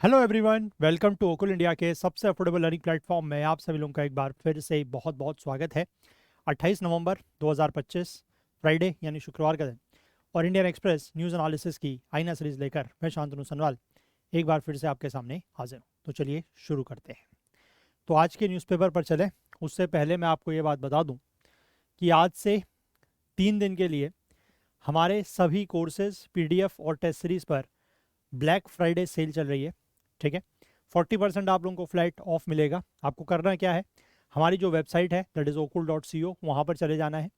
Hello everyone, welcome to Okul India के सबसे affordable learning platform में आप सभी लोगों का एक बार फिर से बहुत बहुत स्वागत है। 28 नवंबर 2025 फ्राइडे यानी शुक्रवार का दिन और इंडियन एक्सप्रेस न्यूज़ एनालिसिस की आईना सीरीज लेकर मैं शांतनु सनवाल एक बार फिर से आपके सामने हाजिर हूँ। तो चलिए शुरू करते हैं। तो आज के न्यूज़पेपर पर चले उससे पहले मैं आपको ये बात बता दूँ कि आज से 3 दिन के लिए हमारे सभी कोर्सेज PDF और टेस्ट सीरीज पर ब्लैक फ्राइडे सेल चल रही है। ठीक है, 40% आप लोगों को फ्लैट ऑफ मिलेगा। आपको करना क्या है, हमारी जो वेबसाइट है दैट इज़ okul.co, वहाँ पर चले जाना है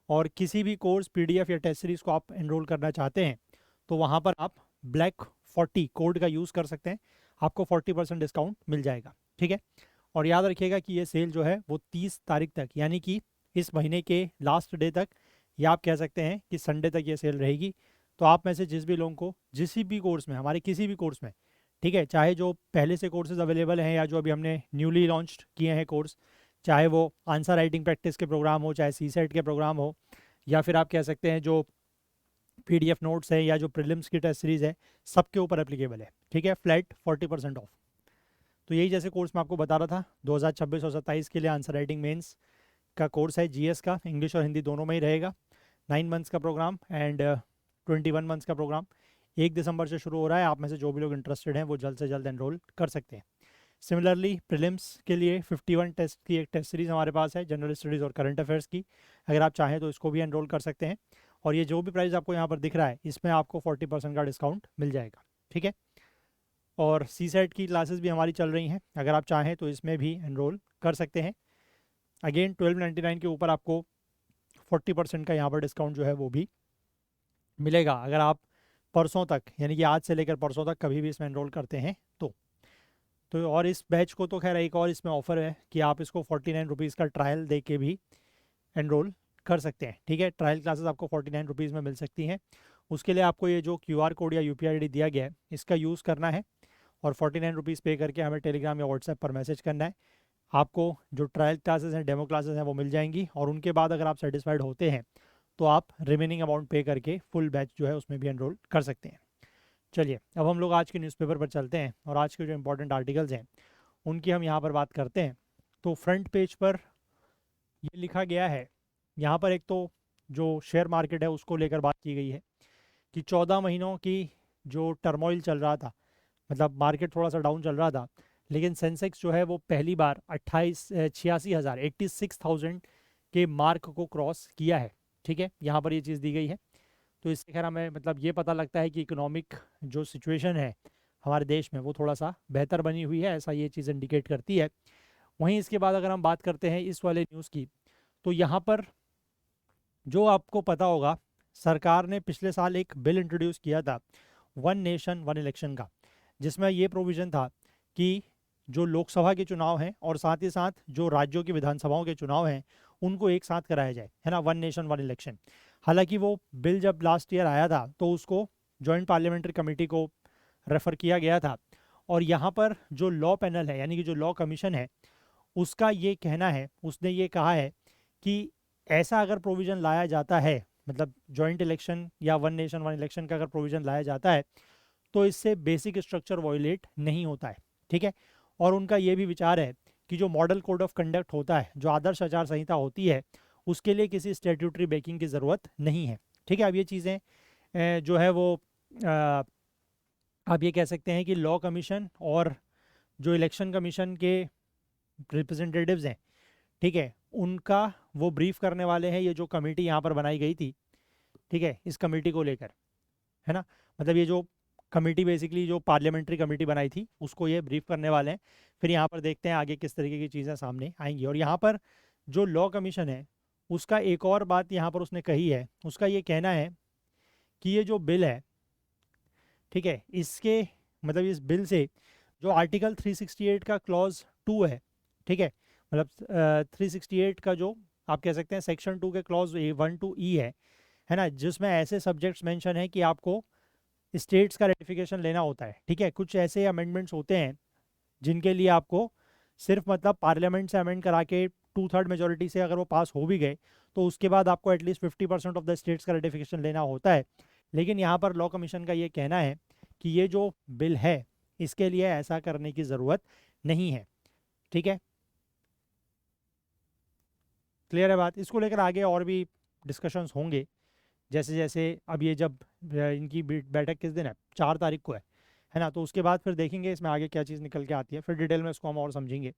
और किसी भी कोर्स PDF या टेस्ट सीरीज़ को आप एनरोल करना चाहते हैं तो वहाँ पर आप ब्लैक 40 कोड का यूज़ कर सकते हैं। आपको 40% डिस्काउंट मिल जाएगा। ठीक है, और याद रखिएगा कि ये सेल जो है वो 30 तारीख तक यानी कि इस महीने के लास्ट डे तक, या आप कह सकते हैं कि संडे तक ये सेल रहेगी। तो आप में से जिस भी लोगों को जिस भी कोर्स में, हमारे किसी भी कोर्स में, ठीक है, चाहे जो पहले से कोर्सेज अवेलेबल हैं या जो अभी हमने न्यूली लॉन्च किए हैं कोर्स, चाहे वो आंसर राइटिंग प्रैक्टिस के प्रोग्राम हो, चाहे CSET के प्रोग्राम हो, या फिर आप कह सकते हैं जो PDF नोट्स है या जो प्रीलिम्स की टेस्ट सीरीज़ है, सबके ऊपर एप्लीकेबल है। ठीक है, फ्लैट 40% ऑफ। तो यही जैसे कोर्स मैं आपको बता रहा था 2026 और 27 के लिए आंसर राइटिंग मेंस का कोर्स है, GS का इंग्लिश और हिंदी दोनों में ही रहेगा। 9 मंथ्स का प्रोग्राम एंड 21 मंथ्स का प्रोग्राम 1 दिसंबर से शुरू हो रहा है। आप में से जो भी लोग इंटरेस्टेड हैं वो जल्द से जल्द एनरोल कर सकते हैं। सिमिलरली प्रीलिम्स के लिए 51 टेस्ट की एक टेस्ट सीरीज़ हमारे पास है, जनरल स्टडीज़ और करंट अफेयर्स की। अगर आप चाहें तो इसको भी एनरोल कर सकते हैं और ये जो भी प्राइस आपको यहाँ पर दिख रहा है इसमें आपको 40% का डिस्काउंट मिल जाएगा। ठीक है, और CSET की क्लासेस भी हमारी चल रही हैं, अगर आप चाहें तो इसमें भी एनरोल कर सकते हैं। अगेन 1299 के ऊपर आपको 40% का यहाँ पर डिस्काउंट जो है वो भी मिलेगा अगर आप परसों तक, यानी कि आज से लेकर परसों तक कभी भी इसमें एनरोल करते हैं तो और इस बैच को तो खैर एक और इसमें ऑफर है कि आप इसको 49 रुपीज़ का ट्रायल दे के भी एनरोल कर सकते हैं। ठीक है, ट्रायल क्लासेस आपको 49 रुपीज़ में मिल सकती हैं। उसके लिए आपको ये जो QR कोड या UPI ID दिया गया है इसका यूज़ करना है और 49 रुपीज़ पे करके हमें टेलीग्राम या व्हाट्सएप पर मैसेज करना है। आपको जो ट्रायल क्लासेस हैं, डेमो क्लासेस हैं, वो मिल जाएंगी और उनके बाद अगर आप सेटिस्फाइड होते हैं तो आप रिमेनिंग अमाउंट पे करके फुल बैच जो है उसमें भी एनरोल कर सकते हैं। चलिए अब हम लोग आज के न्यूज़पेपर पर चलते हैं और आज के जो इंपॉर्टेंट आर्टिकल्स हैं उनकी हम यहाँ पर बात करते हैं। तो फ्रंट पेज पर ये लिखा गया है, यहाँ पर एक तो जो शेयर मार्केट है उसको लेकर बात की गई है कि 14 महीनों की जो टर्मोइल चल रहा था, मतलब मार्केट थोड़ा सा डाउन चल रहा था, लेकिन सेंसेक्स जो है वो पहली बार 86,000 86,000 के मार्क को क्रॉस किया है। ठीक है, यहाँ पर ये चीज़ दी गई है। तो इससे खैर हमें मतलब ये पता लगता है कि इकोनॉमिक जो सिचुएशन है हमारे देश में वो थोड़ा सा बेहतर बनी हुई है, ऐसा ये चीज़ इंडिकेट करती है। वहीं इसके बाद अगर हम बात करते हैं इस वाले न्यूज़ की, तो यहाँ पर जो आपको पता होगा, सरकार ने पिछले साल एक बिल इंट्रोड्यूस किया था वन नेशन वन इलेक्शन का, जिसमें ये प्रोविज़न था कि जो लोकसभा के चुनाव हैं और साथ ही साथ जो राज्यों की विधानसभाओं के चुनाव हैं उनको एक साथ कराया जाए, है ना, वन नेशन वन इलेक्शन। हालांकि वो बिल जब लास्ट ईयर आया था तो उसको जॉइंट पार्लियामेंट्री कमेटी को रेफ़र किया गया था और यहाँ पर जो लॉ पैनल है यानी कि जो लॉ कमीशन है उसका ये कहना है, उसने ये कहा है कि ऐसा अगर प्रोविज़न लाया जाता है, मतलब जॉइंट इलेक्शन या वन नेशन वन इलेक्शन का अगर प्रोविज़न लाया जाता है तो इससे बेसिक स्ट्रक्चर वॉयलेट नहीं होता है। ठीक है, और उनका ये भी विचार है कि जो मॉडल कोड ऑफ कंडक्ट होता है, जो आदर्श आचार संहिता होती है, उसके लिए किसी स्टेट्यूटरी बेकिंग की ज़रूरत नहीं है। ठीक है, अब ये चीज़ें जो है वो अ, आप ये कह सकते हैं कि लॉ कमीशन और जो इलेक्शन कमीशन के रिप्रेजेंटेटिव्स हैं, ठीक है, उनका वो ब्रीफ करने वाले हैं, ये जो कमेटी यहाँ पर बनाई गई थी, ठीक है, इस कमेटी को लेकर, है ना, मतलब ये जो कमेटी बेसिकली जो पार्लियामेंट्री कमेटी बनाई थी उसको ये ब्रीफ करने वाले हैं। फिर यहाँ पर देखते हैं आगे किस तरीके की चीज़ें सामने आएंगी। और यहाँ पर जो लॉ कमीशन है उसका एक और बात यहाँ पर उसने कही है, उसका ये कहना है कि ये जो बिल है, ठीक है, इसके मतलब इस बिल से जो आर्टिकल 368 का क्लॉज 2 है, ठीक है, मतलब 368 का जो आप कह सकते हैं सेक्शन 2 के क्लॉज 1 to E है ना, जिसमें ऐसे सब्जेक्ट्स मेंशन है कि आपको स्टेट्स का रेटिफिकेशन लेना होता है। ठीक है, कुछ ऐसे अमेंडमेंट्स होते हैं जिनके लिए आपको सिर्फ मतलब पार्लियामेंट से अमेंड करा के 2/3 मेजोरिटी से अगर वो पास हो भी गए तो उसके बाद आपको एटलीस्ट 50% ऑफ द स्टेट्स का रेटिफिकेशन लेना होता है। लेकिन यहाँ पर लॉ कमीशन का ये कहना है कि ये जो बिल है इसके लिए ऐसा करने की ज़रूरत नहीं है। ठीक है, क्लियर है बात। इसको लेकर आगे और भी डिस्कशंस होंगे, जैसे जैसे अब ये जब इनकी बैठक किस दिन है, 4 तारीख को है ना, तो उसके बाद फिर देखेंगे इसमें आगे क्या चीज़ निकल के आती है, फिर डिटेल में इसको हम और समझेंगे।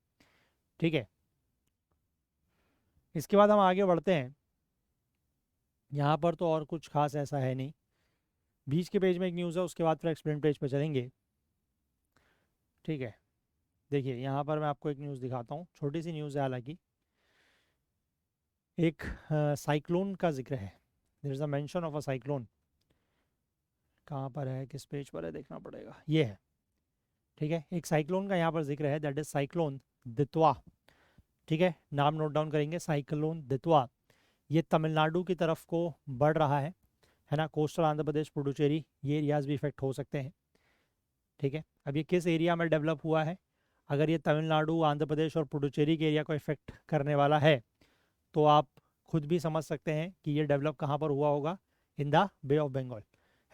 ठीक है, इसके बाद हम आगे बढ़ते हैं। यहाँ पर तो और कुछ खास ऐसा है नहीं, बीच के पेज में एक न्यूज़ है, उसके बाद फिर एक्सप्लेन पेज पर चलेंगे। ठीक है, देखिए यहाँ पर मैं आपको एक न्यूज़ दिखाता हूँ, छोटी सी न्यूज़ है हालांकि। एक साइक्लोन का जिक्र है, there is a mention of a cyclone. कहाँ पर है, किस पेज पर है, देखना पड़ेगा, ये है। ठीक है, एक साइक्लोन का यहाँ पर जिक्र है, दैट इज साइक्लोन दितवा। ठीक है, नाम नोट डाउन करेंगे, साइक्लोन दितवा। ये तमिलनाडु की तरफ को बढ़ रहा है ना, कोस्टल आंध्र प्रदेश, पुडुचेरी, ये एरियाज भी इफेक्ट हो सकते हैं। ठीक है, अब ये किस एरिया में डेवलप हुआ है, अगर ये तमिलनाडु, आंध्र प्रदेश और पुडुचेरी के एरिया को इफेक्ट करने वाला है, तो आप खुद भी समझ सकते हैं कि ये डेवलप कहाँ पर हुआ होगा, in the bay of Bengal,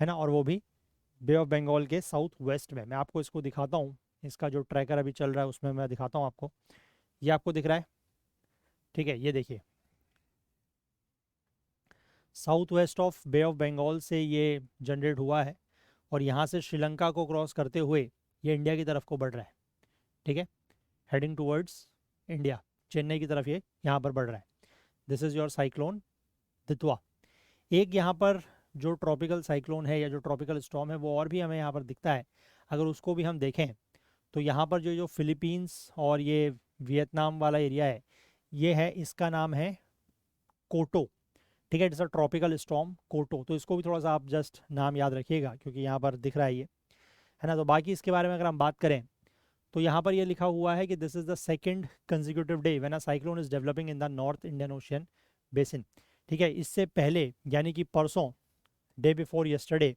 है ना, और वो भी बे ऑफ बंगाल के साउथ वेस्ट में। मैं आपको इसको दिखाता हूँ, इसका जो ट्रैकर अभी चल रहा है उसमें मैं दिखाता हूँ आपको, ये आपको दिख रहा है। ठीक है, ये देखिए, south west of bay of Bengal से ये जनरेट हुआ है, और यहाँ से श्रीलंका को क्रॉस करते हुए ये इंडिया की तरफ को बढ़ रहा है। ठीक है, हेडिंग टूवर्ड्स इंडिया, चेन्नई की तरफ ये यहाँ पर बढ़ रहा है। This is your cyclone Ditwah. एक यहाँ पर जो ट्रॉपिकल साइक्लोन है या जो ट्रॉपिकल स्टॉर्म है, वो और भी हमें यहाँ पर दिखता है। अगर उसको भी हम देखें तो यहाँ पर जो जो फिलीपींस और ये वियतनाम वाला एरिया है, ये है, इसका नाम है कोटो। ठीक है, इट्स अ ट्रॉपिकल स्टॉर्म कोटो, तो इसको भी थोड़ा सा आप जस्ट नाम याद रखिएगा, क्योंकि यहाँ पर दिख रहा है ये, है ना। तो बाकी इसके बारे में अगर हम बात करें तो यहाँ पर ये लिखा हुआ है कि this is the second consecutive day when a cyclone is developing in the north Indian ocean basin. ठीक है, इससे पहले यानी कि परसों, डे बिफोर यस्टरडे,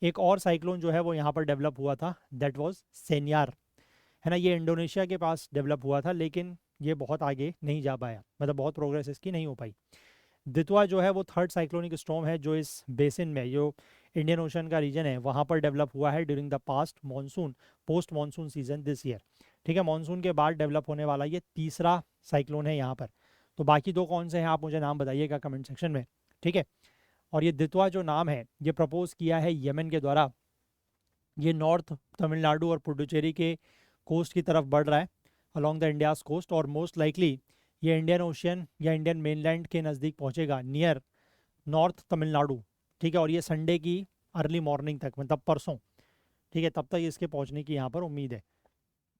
एक और साइक्लोन जो है वो यहाँ पर डेवलप हुआ था, दैट वाज सेन्यार, है ना। ये इंडोनेशिया के पास डेवलप हुआ था, लेकिन ये बहुत आगे नहीं जा पाया, मतलब बहुत प्रोग्रेस इसकी नहीं हो पाई। दितवा जो है वो थर्ड साइक्लोनिक स्टॉर्म है जो इस बेसिन में, जो इंडियन ओशन का रीजन है, वहाँ पर डेवलप हुआ है during the past monsoon, post monsoon season this year. ठीक है, मानसून के बाद डेवलप होने वाला ये तीसरा साइक्लोन है यहाँ पर। तो बाकी दो कौन से हैं, आप मुझे नाम बताइएगा कमेंट सेक्शन में। ठीक है, और ये दितवा जो नाम है, ये प्रपोज किया है यमन के द्वारा। ये नॉर्थ तमिलनाडु और पुडुचेरी के कोस्ट की तरफ बढ़ रहा है, अलॉन्ग द इंडियाज कोस्ट, और मोस्ट लाइकली ये इंडियन ओशियन या इंडियन मेनलैंड के नज़दीक पहुंचेगा, नियर नॉर्थ तमिलनाडु। ठीक है, और ये संडे की अर्ली मॉर्निंग तक, मतलब परसों, ठीक है, तब तक इसके पहुंचने की यहाँ पर उम्मीद है।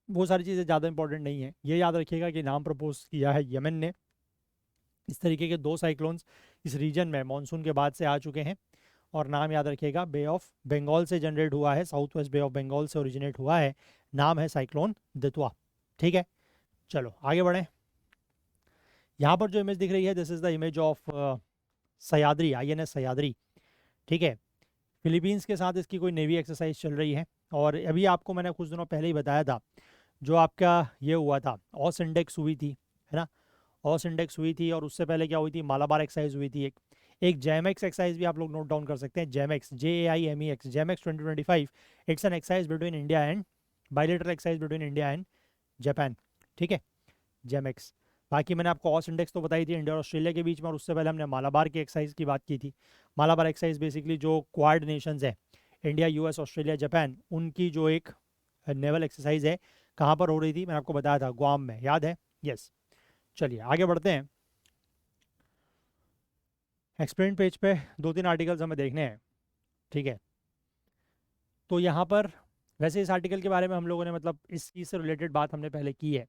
वो सारी चीज़ें ज़्यादा इंपॉर्टेंट नहीं है, ये याद रखिएगा कि नाम प्रपोज किया है यमन ने। इस तरीके के दो साइक्लोन्स इस रीजन में मानसून के बाद से आ चुके हैं, और नाम याद रखिएगा, बे ऑफ बंगाल से जनरेट हुआ है, south west bay of Bengal से ओरिजिनेट हुआ है, नाम है साइक्लोन दितवा। ठीक है, चलो आगे बढ़ें। यहाँ पर जो इमेज दिख रही है, this is the image of Sahyadri, INS Sahyadri. ठीक है, फिलीपींस के साथ इसकी कोई नेवी एक्सरसाइज चल रही है, और अभी आपको मैंने कुछ दिनों पहले ही बताया था, जो आपका ये हुआ था, ऑस इंडेक्स हुई थी, है ना, ऑस इंडेक्स हुई थी, और उससे पहले क्या हुई थी, मालाबार एक्सरसाइज हुई थी, एक जैमेक्स एक्सरसाइज भी आप लोग नोट डाउन कर सकते हैं, जैमेक्स, JAIMEX, जैमेक्स 2025। It's an exercise between India and, bilateral exercise between India and Japan. ठीक है, जैमेक्स। बाकी मैंने आपको ऑस इंडेक्स तो बताई थी इंडिया और ऑस्ट्रेलिया के बीच में, और उससे पहले हमने मालाबार की एक्सरसाइज की बात की थी। मालाबार एक्सरसाइज बेसिकली जो क्वाड नेशंस है, इंडिया, US, ऑस्ट्रेलिया, जापान, उनकी जो एक नेवल एक्सरसाइज है, कहाँ पर हो रही थी, मैंने आपको बताया था, गुआम में, याद है। यस, चलिए आगे बढ़ते हैं। एक्सप्लेन पेज पे 2-3 आर्टिकल्स हमें देखने हैं। ठीक है, तो यहाँ पर वैसे इस आर्टिकल के बारे में हम लोगों ने, मतलब इस चीज़ से रिलेटेड बात हमने पहले की है।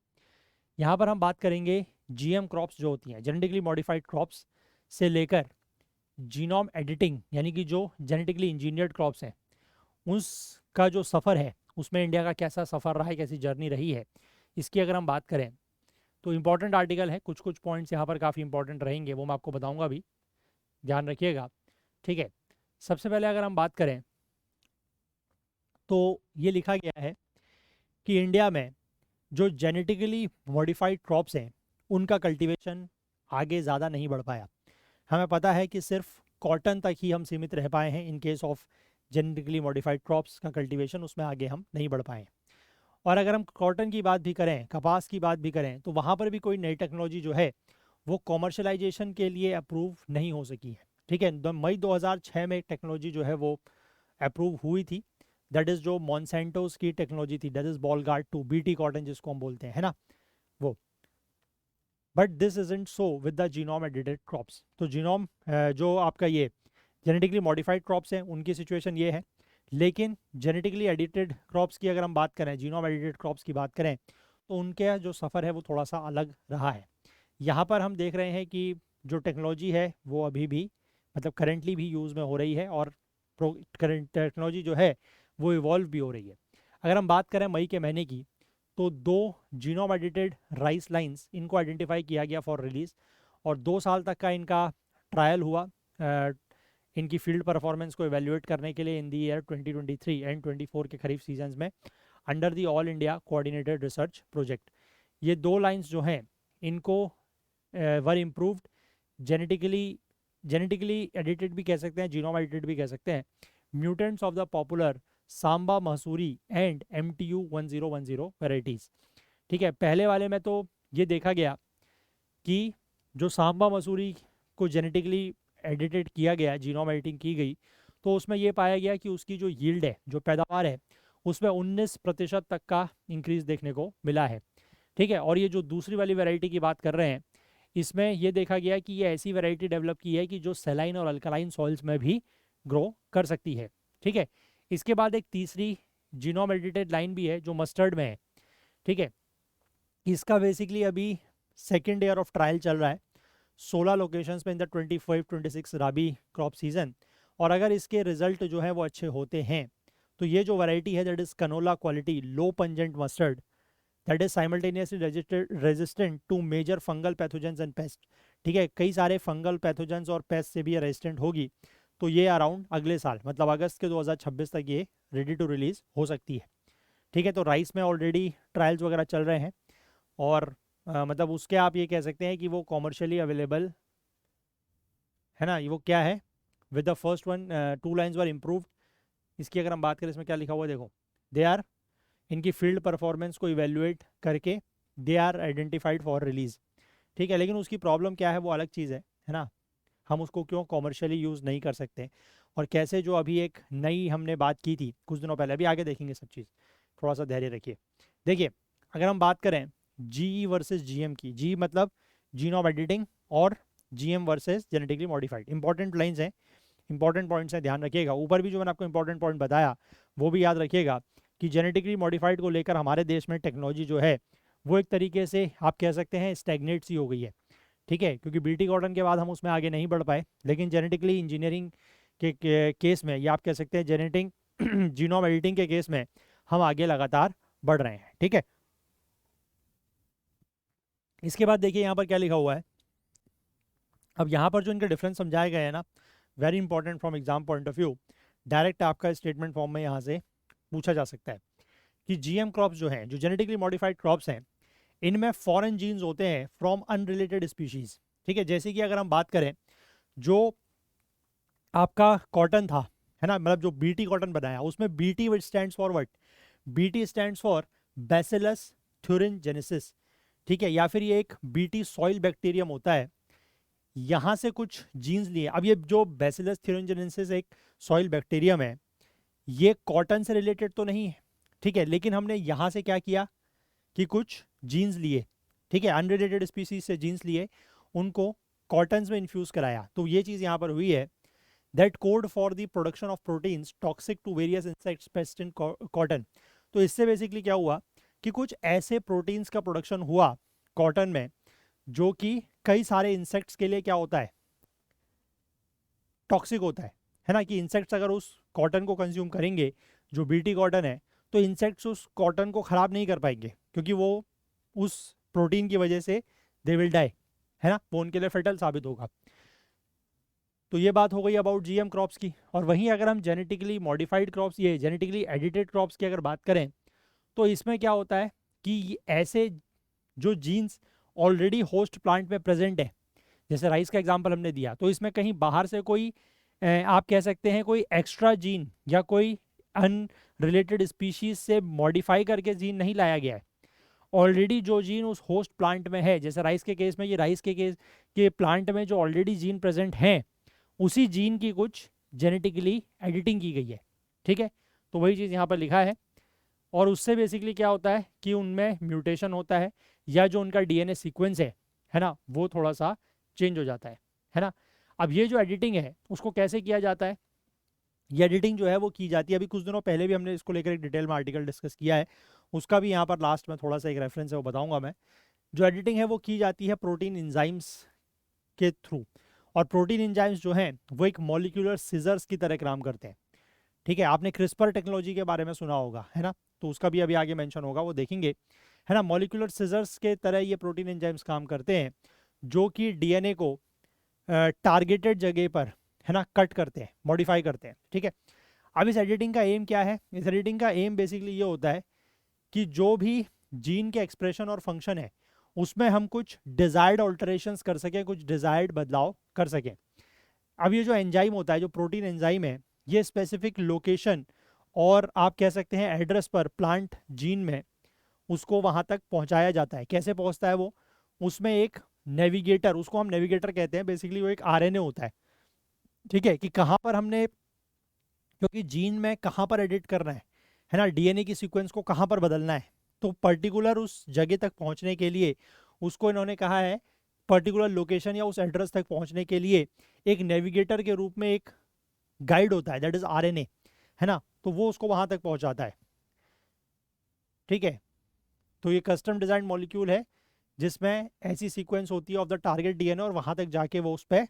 यहाँ पर हम बात करेंगे GM क्रॉप्स जो होती हैं, जेनेटिकली मॉडिफाइड क्रॉप्स, से लेकर जीनोम एडिटिंग, यानी कि जो जेनेटिकली इंजीनियर्ड क्रॉप्स हैं, उसका जो सफ़र है, उसमें इंडिया का कैसा सफ़र रहा है, कैसी जर्नी रही है, इसकी अगर हम बात करें तो इम्पॉर्टेंट आर्टिकल है। कुछ कुछ पॉइंट्स यहाँ पर काफ़ी इंपॉर्टेंट रहेंगे, वो मैं आपको बताऊँगा भी, ध्यान रखिएगा। ठीक है, सबसे पहले अगर हम बात करें तो ये लिखा गया है कि इंडिया में जो जेनेटिकली मॉडिफाइड क्रॉप्स हैं, उनका कल्टीवेशन आगे ज़्यादा नहीं बढ़ पाया। हमें पता है कि सिर्फ कॉटन तक ही हम सीमित रह पाए हैं in case of genetically modified crops का कल्टीवेशन, उसमें आगे हम नहीं बढ़ पाए। और अगर हम कॉटन की बात भी करें, कपास की बात भी करें, तो वहाँ पर भी कोई नई टेक्नोलॉजी जो है वो कॉमर्शलाइजेशन के लिए अप्रूव नहीं हो सकी है। ठीक है, मई 2006 में एक टेक्नोलॉजी जो है वो अप्रूव हुई थी, दैट इज़ जो मॉन्सेंटोस की टेक्नोलॉजी थी, that is Bollgard 2 BT cotton जिसको हम बोलते हैं, है ना वो। But this isn't so with the genome edited crops. तो जीनोम जो आपका ये जेनेटिकली मॉडिफाइड क्रॉप्स हैं उनकी सिचुएशन ये है, लेकिन जेनेटिकली एडिटेड क्रॉप्स की अगर हम बात करें, जीनोम एडिटेड क्रॉप्स की बात करें, तो उनके जो सफ़र है वो थोड़ा सा अलग रहा है। यहाँ पर हम देख रहे हैं कि जो टेक्नोलॉजी है वो अभी भी मतलब करेंटली भी यूज़ में हो रही है, और करंट टेक्नोलॉजी जो है वो इवॉल्व भी हो रही है। अगर हम बात करें मई के महीने की, तो 2 जीनोम एडिटेड राइस लाइंस इनको आइडेंटिफाई किया गया फॉर रिलीज़, और 2 साल तक का इनका ट्रायल हुआ इनकी फील्ड परफॉर्मेंस को इवेल्युएट करने के लिए इन दी ईयर 2023 एंड 24 के खरीफ सीजन्स में, under the all India coordinated research project. ये 2 लाइंस जो हैं इनको वर इम्प्रूव्ड जेनेटिकली एडिटेड भी कह सकते हैं, जीनोम एडिटेड भी कह सकते हैं, mutants of the popular Samba Mussoorie and MTU 1010 varieties. ठीक है, पहले वाले में तो ये देखा गया कि जो सांबा मसूरी को जेनेटिकली एडिटेड किया गया, जीनोम एडिटिंग की गई, तो उसमें ये पाया गया कि उसकी जो यील्ड है, जो पैदावार है, उसमें 19% तक का इंक्रीज़ देखने को मिला है। ठीक है, और ये जो दूसरी वाली वैरायटी की बात कर रहे हैं, इसमें ये देखा गया कि ये ऐसी वैरायटी डेवलप की है कि जो सेलाइन और अल्कलाइन सॉइल्स में भी ग्रो कर सकती है। ठीक है, इसके बाद एक तीसरी जीनोम एडिटेड लाइन भी है जो मस्टर्ड में है। ठीक है, इसका बेसिकली अभी सेकेंड ईयर ऑफ ट्रायल चल रहा है 16 लोकेशंस में in the 25-26 rabi crop season. और अगर इसके रिजल्ट जो है वो अच्छे होते हैं, तो ये जो वैरायटी है that is canola quality low pungent mustard, that is simultaneously resistant to major fungal pathogens and pest. ठीक है, कई सारे फंगल पैथोजेंस और पेस्ट से भी ये रेजिस्टेंट होगी। तो ये अराउंड अगले साल मतलब अगस्त के 2026 तक ये रेडी टू रिलीज हो सकती है। ठीक है, तो राइस में ऑलरेडी ट्रायल्स वगैरह चल रहे हैं, और मतलब उसके आप ये कह सकते हैं कि वो कॉमर्शियली अवेलेबल है ना। ये वो क्या है, with the first one 2 lines were improved. इसकी अगर हम बात करें, इसमें क्या लिखा हुआ है देखो, दे आर, इनकी फील्ड परफॉर्मेंस को इवेल्युएट करके they are identified for release. ठीक है, लेकिन उसकी प्रॉब्लम क्या है वो अलग चीज़ है ना, हम उसको क्यों कॉमर्शियली यूज़ नहीं कर सकते, और कैसे जो अभी एक नई हमने बात की थी कुछ दिनों पहले, अभी आगे देखेंगे सब चीज़, थोड़ा सा धैर्य रखिए। देखिए, अगर हम बात करें GE वर्सेस GM की, जी मतलब जीनोम एडिटिंग, और GM versus genetically modified, important lines हैं, इंपॉर्टेंट पॉइंट्स हैं, ध्यान रखिएगा। ऊपर भी जो मैंने आपको इंपॉर्टेंट पॉइंट बताया वो भी याद रखिएगा कि जेनेटिकली मॉडिफाइड को लेकर हमारे देश में टेक्नोलॉजी जो है वो एक तरीके से आप कह सकते हैं स्टैग्नेट सी हो गई है। ठीक है, क्योंकि BT कॉटन के बाद हम उसमें आगे नहीं बढ़ पाए, लेकिन जेनेटिकली इंजीनियरिंग के केस में, या आप कह सकते हैं जेनेटिक जीनोम एडिटिंग के केस में हम आगे लगातार बढ़ रहे हैं। ठीक है, इसके बाद देखिए यहाँ पर क्या लिखा हुआ है। अब यहाँ पर जो इनके डिफरेंस समझाए गए हैं ना, very important from exam point of view, direct आपका स्टेटमेंट फॉर्म में यहाँ से पूछा जा सकता है कि GM क्रॉप्स जो हैं, जो जेनेटिकली मॉडिफाइड क्रॉप्स हैं, इनमें फॉरेन जीन्स होते हैं फ्रॉम अनरिलेटेड स्पीशीज। ठीक है, जैसे कि अगर हम बात करें जो आपका कॉटन था, है ना, मतलब जो BT कॉटन बनाया, उसमें BT which stands for what, BT stands for bacillus thuringiensis. ठीक है, या फिर ये एक BT सॉइल बैक्टीरियम होता है, यहाँ से कुछ जीन्स लिए। अब ये जो बैसिलस थ्यूरिनजेनेसिस एक सॉइल बैक्टीरियम है, ये कॉटन से रिलेटेड तो नहीं है, ठीक है, लेकिन हमने यहाँ से क्या किया कि कुछ जीन्स लिए, ठीक है, अनरिलेटेड स्पीसीज से जीन्स लिए, उनको कॉटन्स में इन्फ्यूज़ कराया। तो ये चीज़ यहाँ पर हुई है, that code for the production of proteins toxic to various insects pest in cotton. तो इससे बेसिकली क्या हुआ कि कुछ ऐसे प्रोटीन्स का प्रोडक्शन हुआ कॉटन में जो कि कई सारे इंसेक्ट्स के लिए क्या होता है, टॉक्सिक होता है ना, कि इंसेक्ट्स अगर उस कॉटन को कंज्यूम करेंगे जो BT कॉटन है, तो इंसेक्ट्स उस कॉटन को ख़राब नहीं कर पाएंगे, क्योंकि वो उस प्रोटीन की वजह से दे विल डाई, है ना, वो उनके लिए फेटल साबित होगा। तो ये बात हो गई अबाउट GM क्रॉप्स की। और वहीं अगर हम जेनेटिकली मॉडिफाइड क्रॉप्स, ये जेनेटिकली एडिटेड क्रॉप्स की अगर बात करें, तो इसमें क्या होता है कि ऐसे जो जीन्स ऑलरेडी होस्ट प्लांट में प्रेजेंट है, जैसे राइस का एग्जांपल हमने दिया, तो इसमें कहीं बाहर से कोई आप कह सकते हैं कोई एक्स्ट्रा जीन या कोई अनरिलेटेड स्पीशीज से मॉडिफाई करके जीन नहीं लाया गया है। ऑलरेडी जो जीन उस होस्ट प्लांट में है, जैसे राइस के केस में, ये राइस के केस के प्लांट में जो ऑलरेडी जीन प्रेजेंट हैं, उसी जीन की कुछ जेनेटिकली एडिटिंग की गई है। ठीक है, तो वही चीज़ यहाँ पर लिखा है। और उससे बेसिकली क्या होता है कि उनमें म्यूटेशन होता है, या जो उनका डीएनए सीक्वेंस है ना, वो थोड़ा सा चेंज हो जाता है ना। अब ये जो एडिटिंग है उसको कैसे किया जाता है, ये एडिटिंग जो है वो की जाती है। अभी कुछ दिनों पहले भी हमने इसको लेकर एक डिटेल में आर्टिकल डिस्कस किया है, उसका भी यहाँ पर लास्ट में थोड़ा सा एक रेफरेंस है वो बताऊंगा मैं। जो एडिटिंग है वो की जाती है प्रोटीन इंजाइम्स के थ्रू। और प्रोटीन इंजाइम्स जो हैं वो एक मॉलिक्यूलर सीजर्स की तरह काम करते हैं। ठीक है, आपने क्रिस्पर टेक्नोलॉजी के बारे में सुना होगा, है ना, तो उसका भी अभी आगे मेंशन होगा, वो देखेंगे, है ना। मॉलिक्यूलर सीजर्स के तरह ये प्रोटीन एंजाइम्स काम करते हैं, जो कि डीएनए को टारगेटेड जगह पर, है ना, कट करते हैं, मॉडिफाई करते हैं। ठीक है, अब इस एडिटिंग का एम क्या है? इस एडिटिंग का एम बेसिकली ये होता है कि जो भी जीन के एक्सप्रेशन और फंक्शन है उसमें हम कुछ डिजायर्ड ऑल्टरेशंस कर सकें, कुछ डिजायर्ड बदलाव कर सकें। अब ये जो एंजाइम होता है, जो प्रोटीन एंजाइम है, ये स्पेसिफिक लोकेशन और आप कह सकते हैं एड्रेस पर प्लांट जीन में उसको वहां तक पहुंचाया जाता है। कैसे पहुंचता है वो? उसमें एक नेविगेटर, उसको हम नेविगेटर कहते हैं, बेसिकली वो एक आरएनए होता है। ठीक है, कि कहाँ पर हमने, क्योंकि जीन में कहाँ पर एडिट करना है ना, डीएनए की सीक्वेंस को कहाँ पर बदलना है, तो पर्टिकुलर उस जगह तक पहुंचने के लिए उसको इन्होंने कहा है, पर्टिकुलर लोकेशन या उस एड्रेस तक पहुंचने के लिए एक नेविगेटर के रूप में एक गाइड होता है, दैट इज आरएनए, है ना, तो वो उसको वहां तक पहुंचाता है। ठीक है, तो ये कस्टम डिजाइन मॉलिक्यूल है जिसमें ऐसी सीक्वेंस होती है ऑफ द टारगेट डीएनए, और वहां तक जाके वो उस पर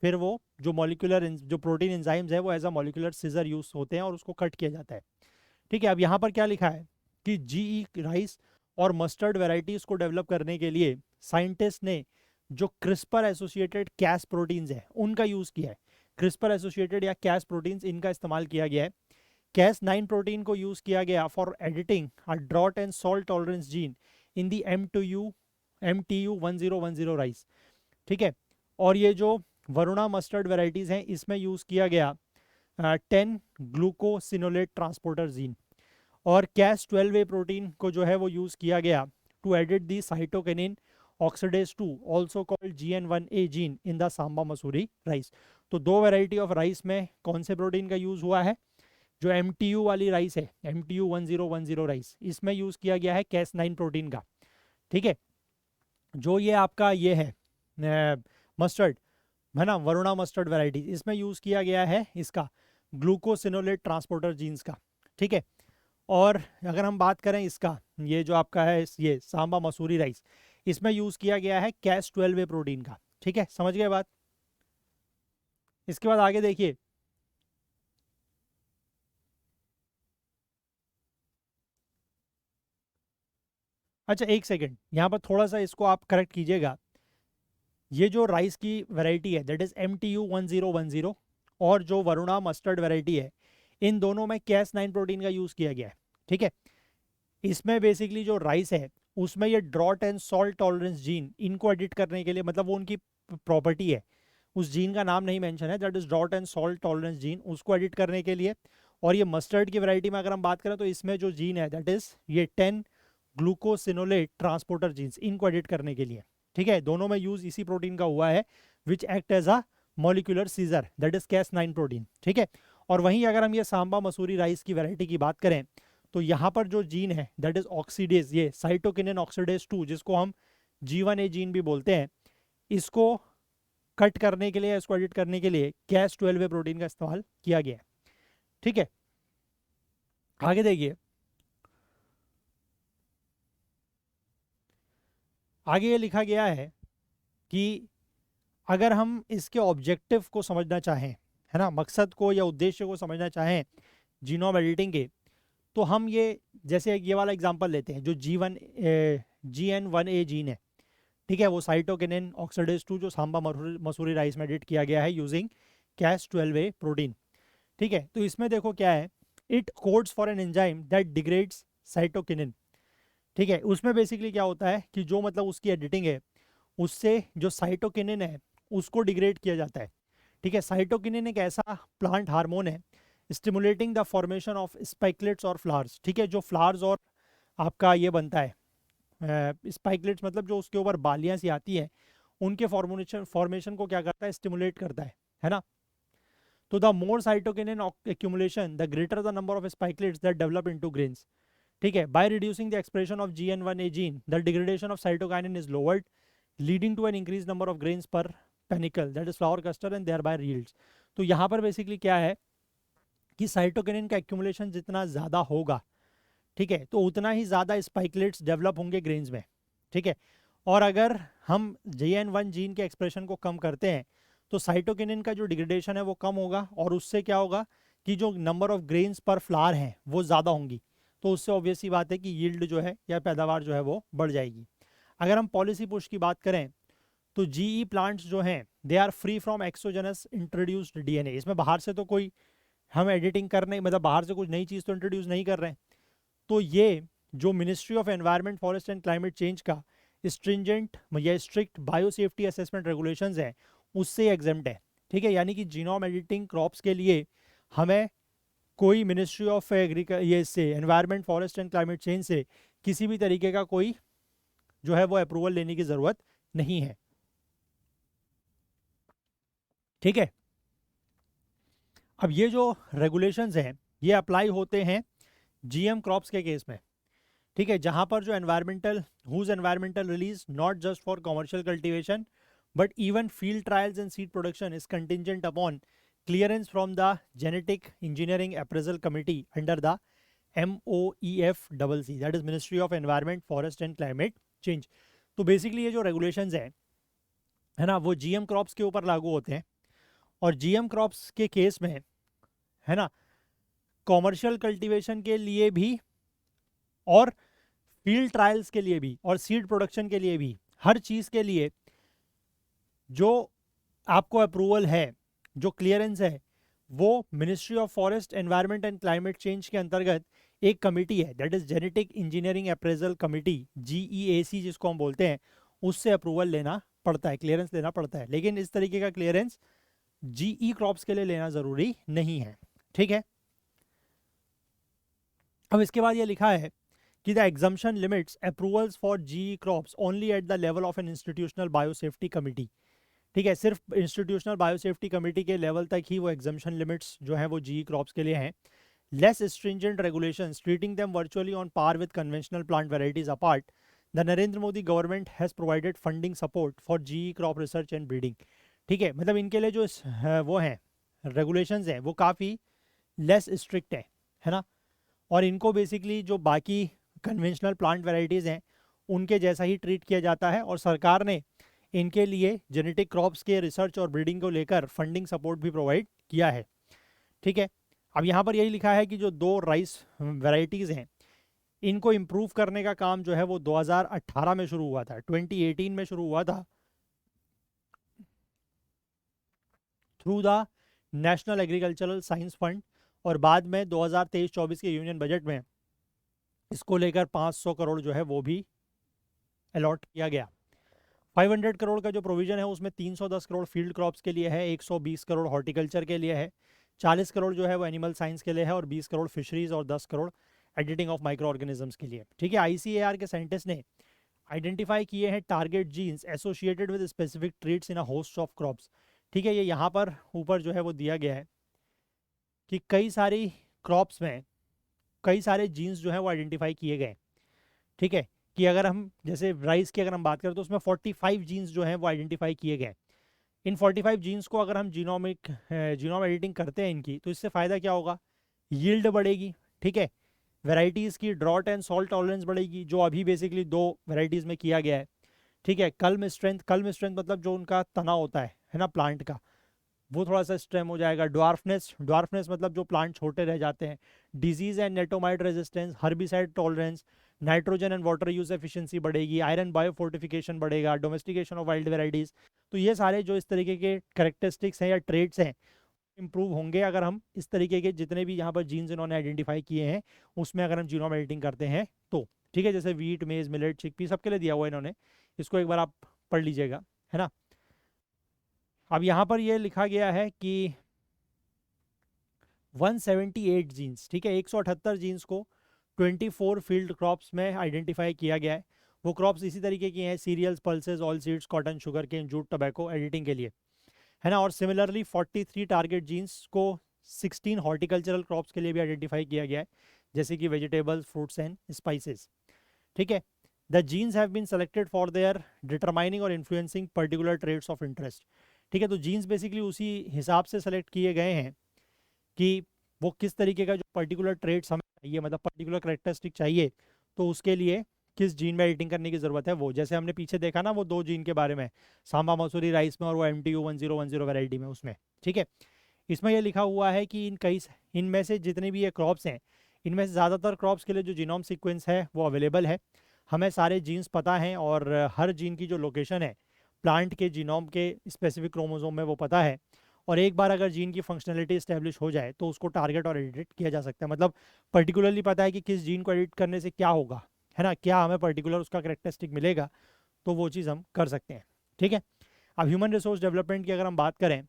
फिर वो जो मॉलिक्यूलर जो प्रोटीन एंजाइम्स है वो as a molecular scissor use होते हैं और उसको कट किया जाता है। ठीक है, अब यहाँ पर क्या लिखा है कि जीई राइस और मस्टर्ड वेराइटीज को डेवलप करने के लिए साइंटिस्ट ने जो क्रिस्पर एसोसिएटेड कैस प्रोटीन्स है उनका यूज किया है। क्रिस्पर एसोसिएटेड या कैस प्रोटीन्स, इनका इस्तेमाल किया गया है। कैस 9 प्रोटीन को यूज किया गया for editing a drought and salt tolerance gene in the MTU 1010 rice. ठीक है, और ये जो वरुणा मस्टर्ड वेराइटीज हैं इसमें यूज किया गया 10 ग्लूकोसिनोलेट ट्रांसपोर्टर जीन। और कैस 12A प्रोटीन को जो है वो यूज किया गया to edit the cytokinin oxidase 2 also called GN1A gene in the Samba Mahsuri rice. तो दो वेराइटी ऑफ राइस में कौन से प्रोटीन का यूज हुआ है? जो MTU वाली राइस है, MTU 1010 राइस, इसमें यूज किया गया है कैस 9 प्रोटीन का। ठीक है, जो ये आपका ये है मस्टर्ड, है ना, वरुणा मस्टर्ड वेराइटी, इसमें यूज किया गया है इसका ग्लूकोसिनोलेट ट्रांसपोर्टर जीन्स का। ठीक है, और अगर हम बात करें इसका, ये जो आपका है ये सांबा मसूरी राइस, इसमें यूज किया गया है कैस 12A प्रोटीन का। ठीक है, समझ गए बात? इसके बाद आगे देखिए, अच्छा एक सेकेंड, यहाँ पर थोड़ा सा इसको आप करेक्ट कीजिएगा। ये जो राइस की वैरायटी है दैट इज MTU 1010, और जो वरुणा मस्टर्ड वैरायटी है, इन दोनों में कैस 9 प्रोटीन का यूज किया गया है। ठीक है, इसमें बेसिकली जो राइस है उसमें ये drought and salt tolerance gene, इनको एडिट करने के लिए, मतलब वो उनकी प्रॉपर्टी है, उस जीन का नाम नहीं मेंशन है, that is drought and salt tolerance gene, उसको एडिट करने के लिए। और ये मस्टर्ड की वैरायटी में अगर हम बात करें तो इसमें जो जीन है दैट इज ये 10 ग्लूकोसिनोलेट ट्रांसपोर्टर जीन्स, इनको एडिट करने के लिए। ठीक है, दोनों में यूज इसी प्रोटीन का हुआ है which act as a molecular scissor, that is Cas 9 protein. ठीक है, और वहीं अगर हम ये सांबा मसूरी राइस की वैरायटी की बात करें तो यहाँ पर जो जीन है दैट इज ऑक्सीडेज, ये साइटोकिनिन ऑक्सीडेज 2, जिसको हम G1A जीन भी बोलते हैं, इसको कट करने के लिए, इसको एडिट करने के लिए कैस 12A प्रोटीन का इस्तेमाल किया गया है। ठीक है, आगे देखिए, आगे ये लिखा गया है कि अगर हम इसके ऑब्जेक्टिव को समझना चाहें, है ना, मकसद को या उद्देश्य को समझना चाहें जीनोम एडिटिंग के, तो हम ये जैसे ये वाला एग्जांपल लेते हैं, जो GN1A जीन है। ठीक है, वो साइटोकिनिन ऑक्सीडेज 2 जो सांबा मसूरी राइस में एडिट किया गया है यूजिंग कैस 12A प्रोटीन। ठीक है, तो इसमें देखो क्या है, it codes for an enzyme that degrades cytokinin. ठीक है, उसमें बेसिकली क्या होता है कि जो मतलब उसकी एडिटिंग है उससे जो साइटोकिनिन है उसको डिग्रेड किया जाता है। ठीक है, साइटोकिनिन एक ऐसा प्लांट हार्मोन है stimulating the formation of spikelets और फ्लावर्स। ठीक है, जो फ्लावर्स और आपका ये बनता है, स्पाइकलेट्स मतलब जो उसके ऊपर बालियां सी आती है, उनके फॉर्मेशन को क्या करता है, स्टिमुलेट करता है ना। तो the more cytokinin accumulation the greater the number of spikelets that develop into grains। ठीक है, by reducing the expression of GN1A gene the degradation of cytokinin is lowered leading to an increased number of grains per panicle that is flower cluster and thereby yields। तो यहाँ पर basically क्या है कि cytokinin का accumulation जितना ज़्यादा होगा, ठीक है, तो उतना ही ज़्यादा स्पाइकलेट्स डेवलप होंगे ग्रेन्स में। ठीक है, और अगर हम JN1 जीन के एक्सप्रेशन को कम करते हैं तो साइटोकिनिन का जो डिग्रेडेशन है वो कम होगा, और उससे क्या होगा कि जो नंबर ऑफ ग्रेन्स पर फ्लावर हैं वो ज़्यादा होंगी, तो उससे ऑब्वियस ही बात है कि यील्ड जो है या पैदावार जो है वो बढ़ जाएगी। अगर हम पॉलिसी पुश की बात करें तो GE प्लांट्स जो हैं they are free from exogenous introduced DNA। इसमें बाहर से तो कोई हम एडिटिंग कर नहीं, मतलब बाहर से कुछ नई चीज़ तो इंट्रोड्यूस नहीं कर रहे हैं। तो ये जो ministry of environment forest and climate change का स्ट्रिंजेंट या स्ट्रिक्ट बायोसेफ्टी असेसमेंट रेगुलेशंस हैं उससे एग्जेम्प्ट है। ठीक है, यानी कि जीनोम एडिटिंग क्रॉप्स के लिए हमें कोई मिनिस्ट्री ऑफ ये से environment forest and climate change से किसी भी तरीके का कोई जो है वो अप्रूवल लेने की ज़रूरत नहीं है। ठीक है, अब ये जो रेगुलेशंस हैं ये अप्लाई होते हैं GM क्रॉप्स के केस में। ठीक है, जहां पर जो whose environmental release not just for commercial cultivation but even field trials and seed production is contingent upon clearance from the genetic engineering appraisal committee under the MOEFCC, that is ministry of environment forest and climate change. तो basically ये जो regulations है ना, वो GM crops के ऊपर लागू होते हैं, और GM क्रॉप्स के केस में है ना कॉमर्शियल कल्टीवेशन के लिए भी और फील्ड ट्रायल्स के लिए भी और सीड प्रोडक्शन के लिए भी, हर चीज़ के लिए जो आपको अप्रूवल है, जो क्लियरेंस है, वो ministry of forest environment and climate change के अंतर्गत एक कमिटी है, that is genetic engineering appraisal committee, GEAC जिसको हम बोलते हैं, उससे अप्रूवल लेना पड़ता है, क्लियरेंस लेना पड़ता है। लेकिन इस तरीके का क्लियरेंस GE क्रॉप्स के लिए लेना ज़रूरी नहीं है। ठीक है, अब इसके बाद ये लिखा है कि the exemption limits approvals for GE crops only at the level of an institutional biosafety committee. ठीक है, सिर्फ इंस्टीट्यूशनल बायोसेफ्टी कमिटी के लेवल तक ही वो एग्जम्पशन लिमिट्स जो है वो GE क्रॉप्स के लिए हैं। Less stringent regulations treating them virtually on par with conventional plant varieties apart, the Narendra Modi government has provided funding support for GE crop research and breeding. ठीक है, मतलब इनके लिए जो वो हैं रेगुलेशंस हैं वो काफ़ी लेस स्ट्रिक्ट है ना, और इनको बेसिकली जो बाकी कन्वेंशनल प्लांट वेराइटीज़ हैं उनके जैसा ही ट्रीट किया जाता है, और सरकार ने इनके लिए जेनेटिक क्रॉप्स के रिसर्च और ब्रीडिंग को लेकर फंडिंग सपोर्ट भी प्रोवाइड किया है। ठीक है, अब यहाँ पर यही लिखा है कि जो 2 राइस वेराइटीज़ हैं इनको इम्प्रूव करने का काम जो है वो 2018 में शुरू हुआ था, 2018 में शुरू हुआ था through the national agricultural science fund, और बाद में 2023-24 के यूनियन बजट में इसको लेकर 500 करोड़ जो है वो भी अलॉट किया गया। 500 करोड़ का जो प्रोविजन है उसमें 310 करोड़ फील्ड क्रॉप्स के लिए है, 120 करोड़ हॉर्टिकल्चर के लिए है, 40 करोड़ जो है वो एनिमल साइंस के लिए है, और 20 करोड़ फिशरीज और 10 crore editing of micro organisms के लिए। ठीक है, ICAR के साइंटिस्ट ने आइडेंटिफाई किए हैं target genes associated with specific traits in a host of crops. ठीक है, ये यहाँ पर ऊपर जो है वो दिया गया है कि कई सारी क्रॉप्स में कई सारे जीन्स जो है वो आइडेंटिफाई किए गए। ठीक है, कि अगर हम जैसे राइस की अगर हम बात करें तो उसमें 45 जीन्स जो हैं वो आइडेंटिफाई किए गए। इन 45 जीन्स को अगर हम जीनोम एडिटिंग करते हैं इनकी, तो इससे फ़ायदा क्या होगा, यील्ड बढ़ेगी। ठीक है, वेराइटीज़ की ड्रॉट एंड सॉल्ट टॉलरेंस बढ़ेगी, जो अभी बेसिकली 2 वेराइटीज़ में किया गया है। ठीक है, कल्म स्ट्रेंथ मतलब जो उनका तना होता है ना प्लांट का, वो थोड़ा सा स्ट्रेम हो जाएगा। ड्वार्फनेस मतलब जो प्लांट छोटे रह जाते हैं। Disease and nematode resistance, herbicide tolerance, nitrogen and water use efficiency बढ़ेगी, आयरन बायोफोर्टिफिकेशन बढ़ेगा, डोमेस्टिकेशन ऑफ वाइल्ड वेराइटीज। तो ये सारे जो इस तरीके के करेक्टरिस्टिक्स हैं या ट्रेड्स हैं इंप्रूव होंगे अगर हम इस तरीके के जितने भी यहाँ पर जीन्स इन्होंने आइडेंटिफाई किए हैं उसमें अगर हम जीनोम एडिटिंग करते हैं तो। ठीक है, जैसे वीट, मेज, मिलेट, चिकपी सबके लिए दिया हुआ है इन्होंने, इसको एक बार आप पढ़ लीजिएगा, है ना। अब यहाँ पर ये लिखा गया है कि 178 जीन्स, ठीक है, 178 जीन्स को 24 फील्ड क्रॉप्स में आइडेंटिफाई किया गया है। वो क्रॉप्स इसी तरीके की हैं, cereals, pulses, oilseeds, cotton, sugarcane, jute, tobacco, editing के लिए, है ना। और सिमिलरली 43 टारगेट जीन्स को 16 हॉर्टिकल्चरल क्रॉप्स के लिए भी आइडेंटिफाई किया गया है, जैसे कि वेजिटेबल्स, फ्रूट्स एंड स्पाइसेस, ठीक है। The genes have been selected for their determining और influencing particular traits of interest, ठीक है। तो जीन्स बेसिकली उसी हिसाब से सेलेक्ट किए गए हैं कि वो किस तरीके का जो पर्टिकुलर ट्रेड्स हमें चाहिए, मतलब पर्टिकुलर करेक्टरिस्टिक चाहिए, तो उसके लिए किस जीन में एडिटिंग करने की ज़रूरत है। वो जैसे हमने पीछे देखा ना वो 2 जीन के बारे में, सांबा मसूरी राइस में और वो MTU 1010 वैरायटी में, उसमें, ठीक है। इसमें यह लिखा हुआ है कि इनमें से जितने भी ये क्रॉप्स हैं, इनमें से ज़्यादातर क्रॉप्स के लिए जो जीनोम सीक्वेंस है वो अवेलेबल है, हमें सारे जीन्स पता हैं, और हर जीन की जो लोकेशन है प्लांट के जीनोम के स्पेसिफिक क्रोमोसोम में वो पता है। और एक बार अगर जीन की फंक्शनलिटी इस्टेब्लिश हो जाए तो उसको टारगेट और एडिट किया जा सकता है, मतलब पर्टिकुलरली पता है कि किस जीन को एडिट करने से क्या होगा, है ना, क्या हमें पर्टिकुलर उसका करेक्टरिस्टिक मिलेगा, तो वो चीज़ हम कर सकते हैं, ठीक है। अब ह्यूमन रिसोर्स डेवलपमेंट की अगर हम बात करें,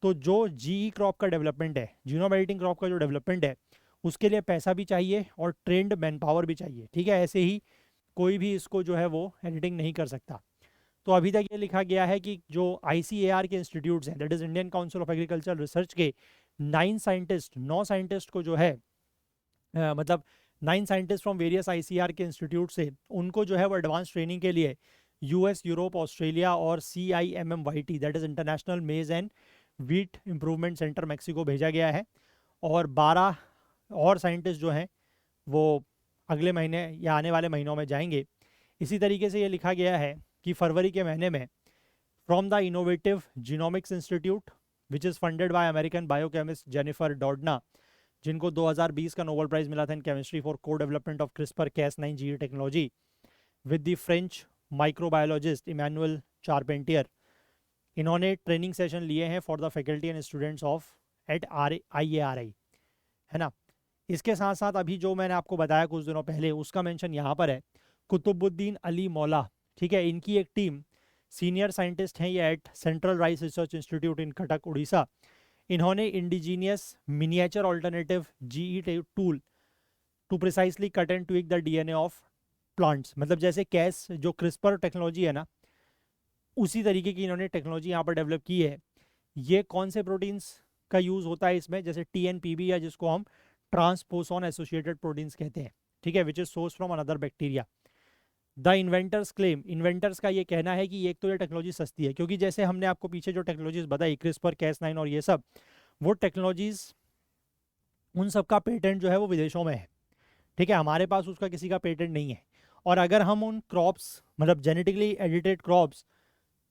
तो जो जीई क्रॉप का डेवलपमेंट है, जीनोम एडिटिंग क्रॉप का जो डेवलपमेंट है, उसके लिए पैसा भी चाहिए और ट्रेंड मैन पावर भी चाहिए, ठीक है। ऐसे ही कोई भी इसको जो है वो एडिटिंग नहीं कर सकता। तो अभी तक ये लिखा गया है कि जो ICAR के इंस्टीट्यूट्स हैं, that is Indian council of agriculture research के 9 साइंटिस्ट को जो है मतलब 9 साइंटिस्ट फ्रॉम वेरियस ICAR के इंस्टीट्यूट से, उनको जो है वो एडवांस ट्रेनिंग के लिए US, यूरोप, ऑस्ट्रेलिया और CIMMYT, दैट इज इंटरनेशनल मेज and wheat improvement centre, Mexico भेजा गया है। और 12 और साइंटिस्ट जो हैं वो अगले महीने या आने वाले महीनों में जाएंगे। इसी तरीके से ये लिखा गया है कि फरवरी के महीने में from the innovative genomics institute which is funded by American biochemist Jennifer Doudna, जिनको 2020 का नोबेल प्राइज मिला था इन केमिस्ट्री फॉर को development of CRISPR Cas9 GE technology, with the French microbiologist Emmanuelle Charpentier. इन्होंने ट्रेनिंग सेशन लिए हैं for the faculty and students of at IARI, है ना। इसके साथ साथ अभी जो मैंने आपको बताया कुछ दिनों पहले, उसका मेंशन यहाँ पर है, कुतुबुद्दीन अली मौला, ठीक है। इनकी एक टीम सीनियर साइंटिस्ट हैं ये at central rice research institute in Cuttack, Orissa. इन्होंने indigenous miniature alternative GE tool to precisely cut and tweak the DNA of plants, मतलब जैसे कैस जो क्रिस्पर टेक्नोलॉजी है ना, उसी तरीके की इन्होंने टेक्नोलॉजी यहाँ पर डेवलप की है। ये कौन से प्रोटीन्स का यूज़ होता है इसमें, जैसे TNPB, या जिसको हम ट्रांसपोसॉन एसोसिएटेड प्रोटीन्स कहते हैं, ठीक है, which is source from another bacteria. The inventors claim, inventors का ये कहना है कि एक तो ये टेक्नोलॉजी सस्ती है, क्योंकि जैसे हमने आपको पीछे जो टेक्नोलॉजीज बताई, क्रिस्पर Cas9 और ये सब, वो टेक्नोलॉजीज उन सब का पेटेंट जो है वो विदेशों में है, ठीक है। हमारे पास उसका किसी का पेटेंट नहीं है। और अगर हम उन क्रॉप्स, मतलब जेनेटिकली एडिटेड क्रॉप्स,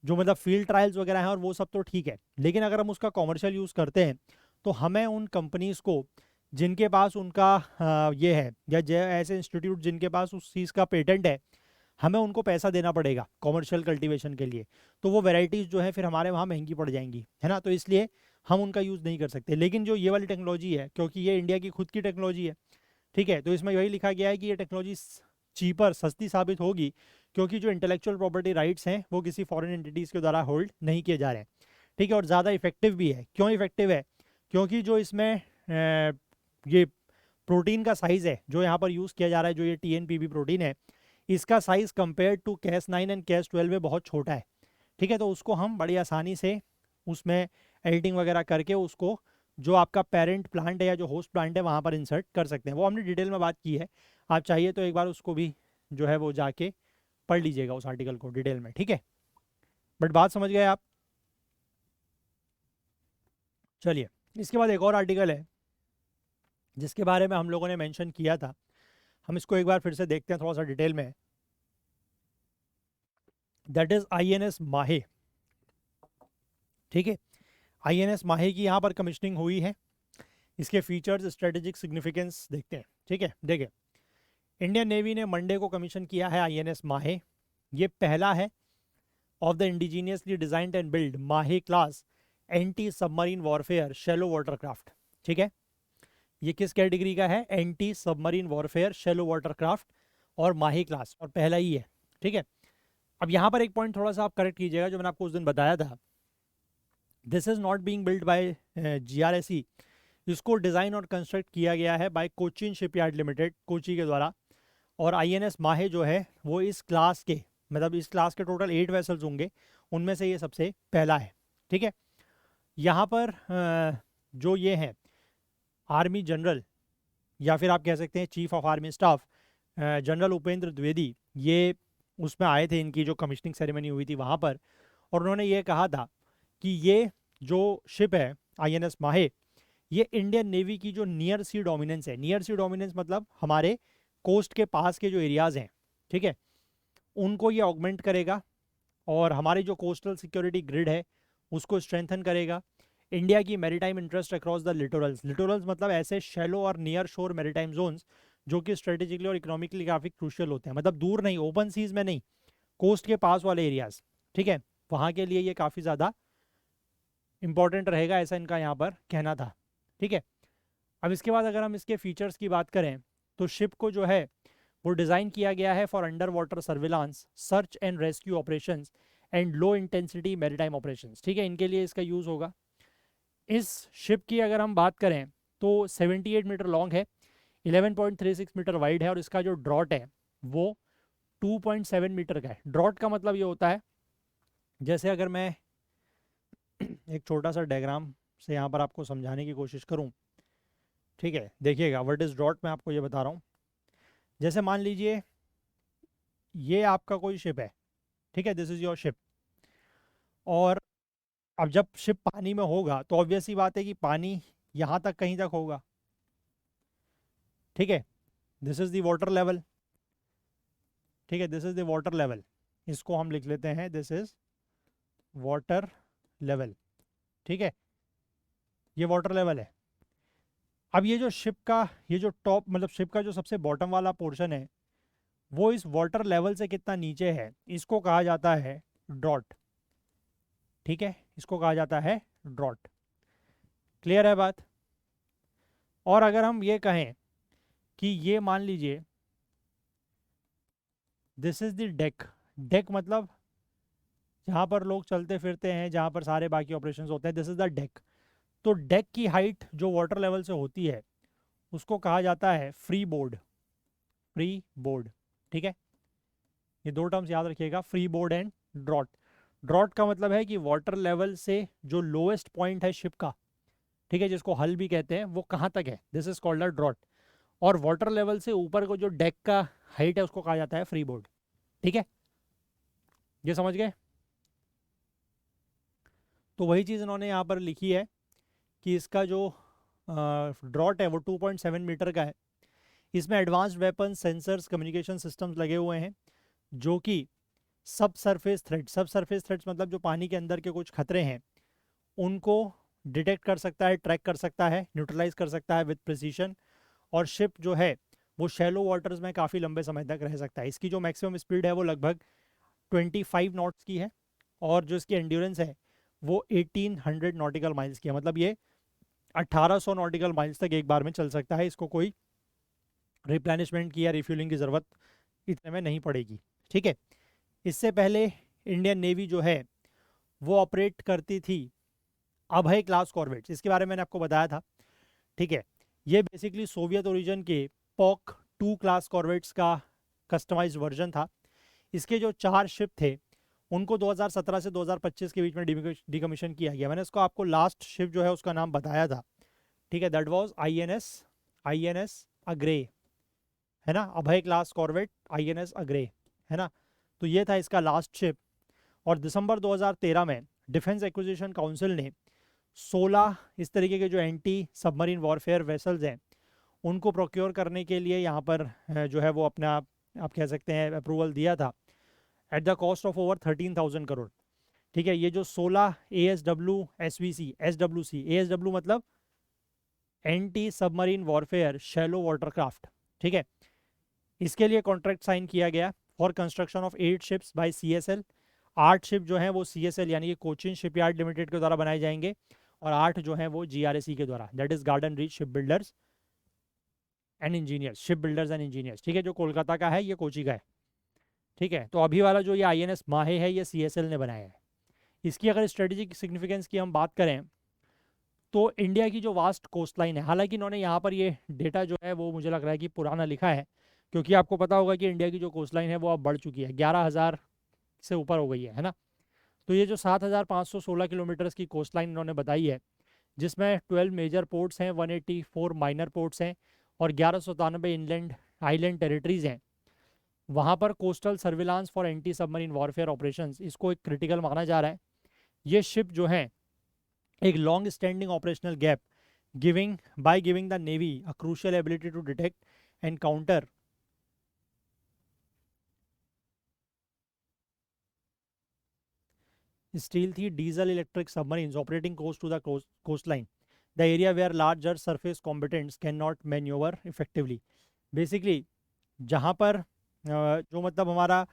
जो मतलब फील्ड ट्रायल्स वगैरह हैं और वो सब तो ठीक है, लेकिन अगर हम उसका कॉमर्शियल यूज़ करते हैं तो हमें उन कंपनीज़ को जिनके पास उनका ये है, या ऐसे इंस्टीट्यूट जिनके पास उस चीज़ का पेटेंट है, हमें उनको पैसा देना पड़ेगा कॉमर्शियल कल्टीवेशन के लिए। तो वो वेराइटीज़ जो है फिर हमारे वहाँ महंगी पड़ जाएंगी, है ना। तो इसलिए हम उनका यूज़ नहीं कर सकते। लेकिन जो ये वाली टेक्नोलॉजी है, क्योंकि ये इंडिया की खुद की टेक्नोलॉजी है, ठीक है, तो इसमें यही लिखा गया है कि ये टेक्नोलॉजी चीपर, सस्ती साबित होगी, क्योंकि जो इंटेलेक्चुअल प्रॉपर्टी राइट्स हैं वो किसी फॉरेन एंटिटीज़ के द्वारा होल्ड नहीं किए जा रहे हैं, ठीक है। और ज़्यादा इफेक्टिव भी है। क्यों इफेक्टिव है? क्योंकि जो इसमें ये प्रोटीन का साइज़ है जो यहाँ पर यूज़ किया जा रहा है, जो ये TNPB प्रोटीन है, इसका size compare to Cas9 and Cas12 में बहुत छोटा है, ठीक है। तो उसको हम बड़ी आसानी से उसमें एडिटिंग वगैरह करके उसको जो आपका पेरेंट प्लांट है या जो होस्ट प्लांट है वहाँ पर इंसर्ट कर सकते हैं। वो हमने डिटेल में बात की है, आप चाहिए तो एक बार उसको भी जो है वो जाके पढ़ लीजिएगा उस आर्टिकल को डिटेल में, ठीक है। बट बात समझ गए आप? चलिए, इसके बाद एक और आर्टिकल है जिसके बारे में हम लोगों ने मेंशन किया था, हम इसको एक बार फिर से देखते हैं थोड़ा सा डिटेल में। दैट इज INS माहे, ठीक है। INS माहे की यहाँ पर कमीशनिंग हुई है। इसके फीचर्स, स्ट्रेटेजिक सिग्निफिकेंस देखते हैं, ठीक है। देखिए, इंडियन नेवी ने मंडे को कमीशन किया है INS माहे। ये पहला है of the indigenously designed and build Mahe class anti submarine warfare shallow watercraft, ठीक है। ये किस कैटेगरी का है? Anti submarine warfare shallow watercraft और माहे क्लास, और पहला ही है, ठीक है। अब यहाँ पर एक पॉइंट थोड़ा सा आप करेक्ट कीजिएगा, जो मैंने आपको उस दिन बताया था this is not being build by GRSE। इसको डिज़ाइन और कंस्ट्रक्ट किया गया है by Cochin shipyard limited, Kochi के द्वारा। और INS माहे जो है वो इस क्लास के, मतलब इस क्लास के टोटल 8 वेसल्स होंगे, उनमें से ये सबसे पहला है। ठीक है, यहाँ पर जो ये हैं आर्मी जनरल, या फिर आप कह सकते हैं chief of army staff general Upendra Dwivedi, ये उसमें आए थे, इनकी जो कमिश्निंग सेरेमनी हुई थी वहाँ पर। और उन्होंने ये कहा था कि ये जो शिप है INS माहे, ये इंडियन नेवी की जो नियर सी डोमिनेंस है, नियर सी डोमिनेंस मतलब हमारे कोस्ट के पास के जो एरियाज़ हैं, ठीक है, उनको ये ऑगमेंट करेगा और हमारी जो कोस्टल सिक्योरिटी ग्रिड है उसको स्ट्रेंथन करेगा। इंडिया की मैरीटाइम इंटरेस्ट अक्रॉस द लिटोरल्स, लिटोरल्स मतलब ऐसे शैलो और नियर शोर मैरीटाइम जोन्स जो कि स्ट्रेटेजिकली और इकोनॉमिकली काफ़ी क्रूशियल होते हैं, मतलब दूर नहीं, ओपन सीज में नहीं, कोस्ट के पास वाले एरियाज, ठीक है, वहाँ के लिए ये काफ़ी ज़्यादा इंपॉर्टेंट रहेगा, ऐसा इनका यहाँ पर कहना था। ठीक है, अब इसके बाद अगर हम इसके फीचर्स की बात करें तो शिप को जो है वो डिज़ाइन किया गया है for under water surveillance, search and rescue operations and low intensity maritime operations. ठीक है, इनके लिए इसका यूज़ होगा। इस शिप की अगर हम बात करें तो 78 मीटर लॉन्ग है, 11.36 मीटर वाइड है, और इसका जो ड्रॉट है वो 2.7 मीटर का है। ड्रॉट का मतलब ये होता है, जैसे अगर मैं एक छोटा सा डायग्राम से यहाँ पर आपको समझाने की कोशिश करूँ, ठीक है, देखिएगा व्हाट इज़ ड्रॉट, मैं आपको ये बता रहा हूँ। जैसे मान लीजिए ये आपका कोई शिप है, ठीक है, दिस इज़ योर शिप, और अब जब शिप पानी में होगा तो ऑब्वियस सी बात है कि पानी यहाँ तक कहीं तक होगा। ठीक है, this is the water level, ठीक है, this is the water level, इसको हम लिख लेते हैं दिस इज़ वाटर लेवल। ठीक है, ये वाटर लेवल है। अब ये जो शिप का, ये जो टॉप मतलब शिप का जो सबसे बॉटम वाला पोर्शन है वो इस वाटर लेवल से कितना नीचे है, इसको कहा जाता है ड्रॉट। ठीक है, इसको कहा जाता है ड्रॉट। क्लियर है बात? और अगर हम ये कहें कि ये मान लीजिए this is the deck, deck मतलब जहाँ पर लोग चलते फिरते हैं, जहाँ पर सारे बाकी ऑपरेशंस होते हैं, दिस इज द डेक। तो डेक की हाइट जो वाटर लेवल से होती है उसको कहा जाता है फ्री बोर्ड, फ्री बोर्ड। ठीक है, ये दो टर्म्स याद रखिएगा, freeboard and draught. Draught का मतलब है कि वाटर लेवल से जो लोएस्ट पॉइंट है शिप का, ठीक है, जिसको हल भी कहते हैं, वो कहाँ तक है, this is called a draught. और वाटर लेवल से ऊपर को जो डेक का हाइट है उसको कहा जाता है फ्री बोर्ड। ठीक है, ये समझ गए? तो वही चीज़ इन्होंने यहाँ पर लिखी है कि इसका जो ड्रॉट है वो 2.7 मीटर का है। इसमें advanced weapon, sensors, communication systems लगे हुए हैं जो कि सब सरफेस थ्रेट, सब सरफेस थ्रेट्स मतलब जो पानी के अंदर के कुछ खतरे हैं उनको डिटेक्ट कर सकता है, ट्रैक कर सकता है, न्यूट्रलाइज कर सकता है विद प्रिसीशन। और शिप जो है वो शैलो वाटर्स में काफ़ी लंबे समय तक रह सकता है। इसकी जो मैक्सिमम स्पीड है वो लगभग 25 नॉट्स की है, और जो इसकी एंड्योरेंस है वो 1800 नॉटिकल माइल्स की है, मतलब ये 1800 नॉटिकल माइल्स तक एक बार में चल सकता है। इसको कोई रिप्लेनिशमेंट की या रिफ्यूलिंग की ज़रूरत इतने में नहीं पड़ेगी। ठीक है, इससे पहले इंडियन नेवी जो है वो ऑपरेट करती थी अभय क्लास कॉर्वेट्स, इसके बारे में मैंने आपको बताया था। ठीक है, ये बेसिकली सोवियत ओरिजिन के पॉक 2 क्लास कॉर्वेट्स का कस्टमाइज्ड वर्जन था। इसके जो 4 शिप थे उनको 2017 से 2025 के बीच में डिकमीशन किया गया। मैंने इसको आपको लास्ट शिप जो है उसका नाम बताया था, ठीक है, दैट वाज INS अग्रे, है ना, अभय क्लास कॉर्वेट INS अग्रे, है ना। तो ये था इसका लास्ट शिप। और दिसंबर 2013 में डिफेंस एक्विजिशन काउंसिल ने 16 इस तरीके के जो एंटी सबमरीन वॉरफेयर वेसल्स हैं उनको प्रोक्योर करने के लिए यहाँ पर जो है वो अपना आप कह सकते हैं अप्रूवल दिया था at the cost of over 13,000 crore. ठीक है, ये जो 16 ASW SVC SWC, ASW मतलब anti submarine warfare shallow watercraft, ठीक है, इसके लिए कॉन्ट्रैक्ट साइन किया गया for construction of 8 ships by CSL। 8 ship जो हैं वो CSL यानी कि कोचिन शिपयार्ड लिमिटेड के द्वारा बनाए जाएंगे, और 8 जो हैं वो GRSE के द्वारा, that is garden reach ship builders and engineers, ship builders and engineers. ठीक है, जो कोलकाता का है ये कोची का है। ठीक है, तो अभी वाला जो ये INS माहे है ये CSL ने बनाया है। इसकी अगर स्ट्रेटेजिक सिग्निफिकेंस की हम बात करें तो इंडिया की जो वास्ट कोस्ट लाइन है, हालांकि इन्होंने यहाँ पर ये डेटा जो है वो मुझे लग रहा है कि पुराना लिखा है, क्योंकि आपको पता होगा कि इंडिया की जो कोस्ट लाइन है वो अब बढ़ चुकी है, 11,000 से ऊपर हो गई है ना। तो ये जो 7,516 किलोमीटर्स की कोस्ट लाइन इन्होंने बताई है, जिसमें 12 मेजर पोर्ट्स हैं, 184 माइनर पोर्ट्स हैं और 1197 इनलैंड आइलैंड टेरिटरीज हैं, वहाँ पर coastal surveillance for anti submarine warfare operations इसको एक क्रिटिकल माना जा रहा है। ये शिप जो है एक long standing operational gap giving the navy a crucial ability to detect and counter stealthy diesel electric submarines operating close to the coastline, the area where larger surface combatants cannot maneuver effectively. Basically जहाँ पर जो मतलब हमारा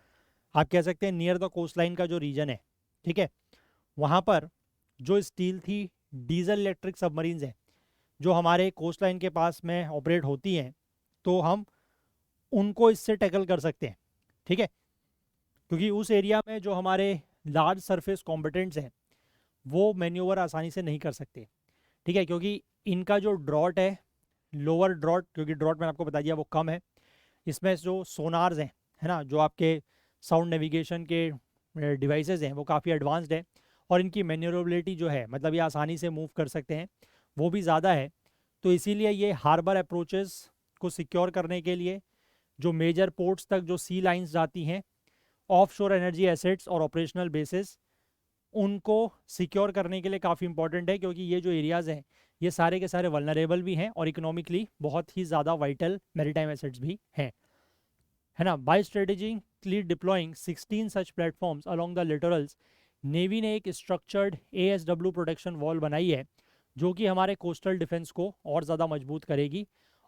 आप कह सकते हैं near the coast line का जो रीजन है, ठीक है, वहाँ पर जो स्टील थी डीजल इलेक्ट्रिक सबमरीन्स हैं जो हमारे कोस्ट लाइन के पास में ऑपरेट होती हैं, तो हम उनको इससे टैकल कर सकते हैं, ठीक है, क्योंकि उस एरिया में जो हमारे लार्ज सरफेस कॉम्पिटेंट्स हैं वो मैन्यूवर आसानी से नहीं कर सकते, ठीक है, क्योंकि इनका जो ड्रॉट है लोअर ड्रॉट, क्योंकि ड्रॉट मैंने आपको बता दिया वो कम है, इसमें जो सोनार्स हैं है ना, जो आपके साउंड नेविगेशन के डिवाइसेस हैं वो काफ़ी एडवांस्ड है और इनकी मैन्यूरेबिलिटी जो है मतलब ये आसानी से मूव कर सकते हैं वो भी ज़्यादा है। तो इसीलिए ये हार्बर अप्रोचेस को सिक्योर करने के लिए जो मेजर पोर्ट्स तक जो सी लाइंस जाती हैं, ऑफशोर एनर्जी एसेट्स और ऑपरेशनल बेसिस, उनको सिक्योर करने के लिए काफ़ी इंपॉर्टेंट है, क्योंकि ये जो एरियाज़ हैं ये सारे के सारे वल्नरेबल भी हैं और इकोनॉमिकली बहुत ही ज़्यादा वाइटल मैरीटाइम एसेट्स भी हैं, है ना। By strategically deploying 16 such platforms along the littorals, navy ने एक स्ट्रक्चर्ड ASW प्रोटेक्शन वॉल बनाई है जो कि हमारे कोस्टल डिफेंस को और ज़्यादा मजबूत करेगी।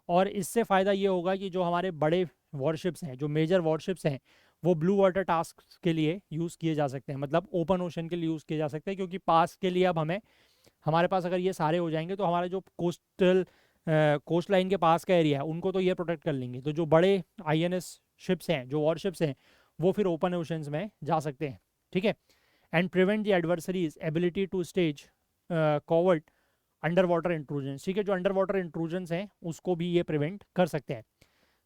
और इससे फ़ायदा ये होगा कि जो हमारे बड़े वॉरशिप्स हैं, जो मेजर वॉरशिप्स हैं, वो ब्लू वाटर टास्क के लिए यूज़ किए जा सकते हैं, मतलब ओपन ओशन के लिए यूज़ किए जा सकते हैं, क्योंकि पास के लिए अब हमें हमारे पास अगर ये सारे हो जाएंगे तो हमारे जो कोस्ट लाइन के पास का एरिया है उनको तो ये प्रोटेक्ट कर लेंगे, तो जो बड़े INS शिप्स हैं, जो वॉरशिप्स हैं, वो फिर ओपन ओशंस में जा सकते हैं, ठीक है। And prevent the adversary's ability to stage covert under water intrusion, ठीक है, जो अंडर वाटर इंट्रूजन्स हैं उसको भी ये प्रिवेंट कर सकते हैं।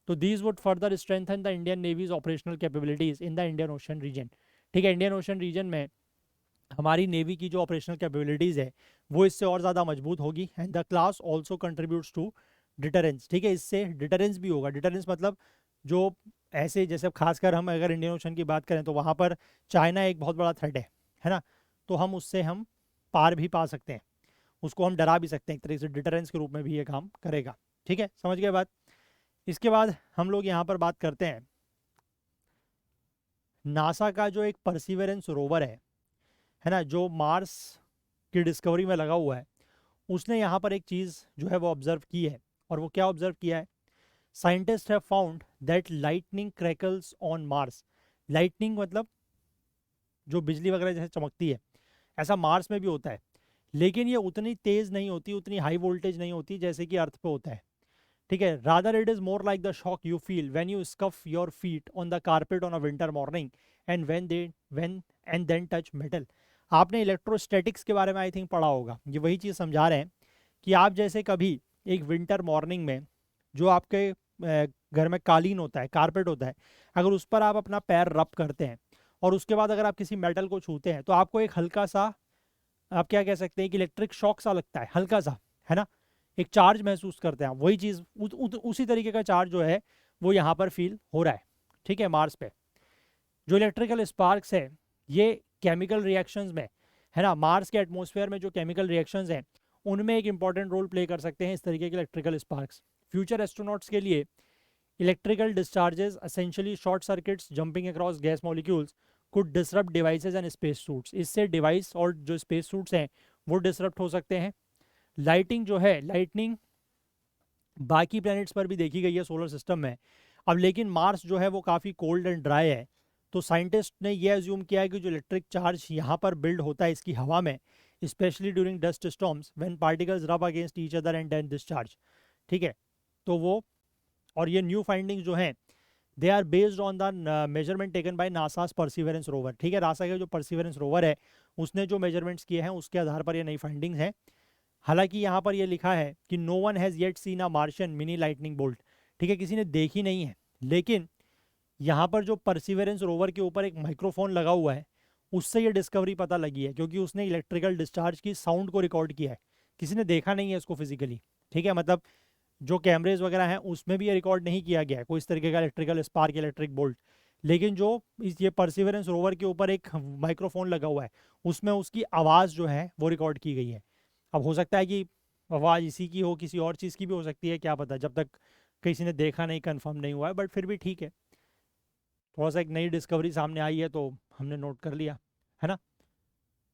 तो these would further strengthen the Indian navy's operational capabilities in the Indian Ocean region, ठीक है, इंडियन ओशन रीजन में हमारी नेवी की जो ऑपरेशनल कैपेबिलिटीज़ है वो इससे और ज़्यादा मजबूत होगी। And the class also contributes to deterrence, ठीक है, इससे डिटरेंस भी होगा। डिटरेंस मतलब जो ऐसे जैसे खासकर हम अगर इंडियन ओशन की बात करें तो वहाँ पर चाइना एक बहुत बड़ा थ्रेट है ना, तो हम उससे हम पार भी पा सकते हैं, उसको हम डरा भी सकते हैं, एक तरीके से डिटरेंस के रूप में भी ये काम करेगा, ठीक है, समझ गए बात। इसके बाद हम लोग यहाँ पर बात करते हैं नासा का जो एक परसिवरेंस रोवर है ना, जो मार्स की डिस्कवरी में लगा हुआ है, उसने यहाँ पर एक चीज़ जो है वो ऑब्जर्व की है। और वो क्या ऑब्जर्व किया है? Scientist have found that lightning crackles on Mars. Lightning मतलब जो बिजली वगैरह जैसे चमकती है, ऐसा मार्स में भी होता है, लेकिन ये उतनी तेज़ नहीं होती, उतनी हाई वोल्टेज नहीं होती जैसे कि अर्थ पे होता है, ठीक है। Rather it is more like the shock you feel when you scuff your feet on the carpet on a winter morning and when and then touch metal. आपने इलेक्ट्रोस्टैटिक्स के बारे में आई थिंक पढ़ा होगा, ये वही चीज़ समझा रहे हैं कि आप जैसे कभी एक विंटर मॉर्निंग में जो आपके घर में कालीन होता है, कारपेट होता है, अगर उस पर आप अपना पैर रब करते हैं और उसके बाद अगर आप किसी मेटल को छूते हैं तो आपको एक हल्का सा, आप क्या कह सकते हैं कि इलेक्ट्रिक शॉक सा लगता है, हल्का सा, है ना, एक चार्ज महसूस करते हैं आप। वही चीज़ उसी तरीके का चार्ज जो है वो यहाँ पर फील हो रहा है, ठीक है, मार्स पे। जो इलेक्ट्रिकल स्पार्क्स है ये केमिकल रिएक्शंस में, है ना, मार्स के एटमॉस्फेयर में जो केमिकल रिएक्शंस हैं उनमें एक इंपॉर्टेंट रोल प्ले कर सकते हैं इस तरीके के इलेक्ट्रिकल स्पार्क्स। फ्यूचर एस्ट्रोनॉट्स के लिए electrical discharges essentially short circuits jumping across gas molecules could disrupt devices and space suits. इससे डिवाइस और जो स्पेस सूट्स हैं वो डिसरप्ट हो सकते हैं। लाइटिंग जो है, लाइटनिंग बाकी प्लैनेट्स पर भी देखी गई है सोलर सिस्टम में, अब लेकिन मार्स जो है वो काफ़ी कोल्ड एंड ड्राई है, तो साइंटिस्ट ने ये एज्यूम किया है कि जो इलेक्ट्रिक चार्ज यहाँ पर बिल्ड होता है इसकी हवा में, specially during dust storms when particles rub against each other and then discharge, ठीक है, तो वो, और ये न्यू फाइंडिंग्स जो हैं they are based on the measurement taken by NASA's perseverance rover. ठीक है, नासा का जो परसिवरेंस रोवर है उसने जो मेजरमेंट्स किए हैं उसके आधार पर ये नई फाइंडिंग्स हैं। हालांकि यहाँ पर ये लिखा है कि no one has yet seen a Martian mini lightning bolt. ठीक है, किसी ने देखी नहीं है, लेकिन यहाँ पर जो परसिवरेंस रोवर के ऊपर एक माइक्रोफोन लगा हुआ है उससे ये डिस्कवरी पता लगी है, क्योंकि उसने इलेक्ट्रिकल डिस्चार्ज की साउंड को रिकॉर्ड किया है। किसी ने देखा नहीं है इसको फिजिकली। ठीक है, मतलब जो कैमरेज वगैरह हैं उसमें भी ये रिकॉर्ड नहीं किया गया है कोई इस तरीके का इलेक्ट्रिकल स्पार्क, इलेक्ट्रिक बोल्ट। लेकिन जो ये परसिवरेंस रोवर के ऊपर एक माइक्रोफोन लगा हुआ है उसमें उसकी आवाज़ जो है वो रिकॉर्ड की गई है। अब हो सकता है कि आवाज़ इसी की हो, किसी और चीज़ की भी हो सकती है, क्या पता, जब तक किसी ने देखा नहीं, कंफर्म नहीं हुआ है। बट फिर भी ठीक है, थोड़ा सा एक नई डिस्कवरी सामने आई है तो हमने नोट कर लिया, है ना।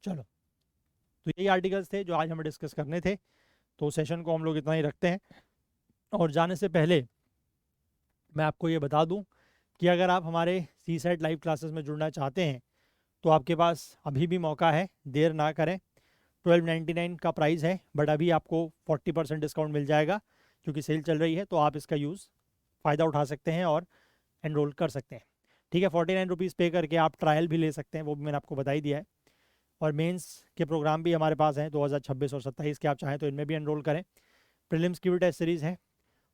चलो, तो यही आर्टिकल्स थे जो आज हमें डिस्कस करने थे। तो सेशन को हम लोग इतना ही रखते हैं। और जाने से पहले मैं आपको ये बता दूं कि अगर आप हमारे सी सेट लाइव क्लासेस में जुड़ना चाहते हैं तो आपके पास अभी भी मौका है, देर ना करें। 1299 का प्राइस है, बट अभी आपको 40% डिस्काउंट मिल जाएगा क्योंकि सेल चल रही है। तो आप इसका फ़ायदा उठा सकते हैं और एनरोल कर सकते हैं। ठीक है, 49 रुपीज़ पे करके आप ट्रायल भी ले सकते हैं, वो भी मैंने आपको बता ही दिया है। और मेंस के प्रोग्राम भी हमारे पास हैं 2026 और 27 के, आप चाहें तो इनमें भी एनरोल करें। प्रीलिम्स की भी टेस्ट सीरीज़ है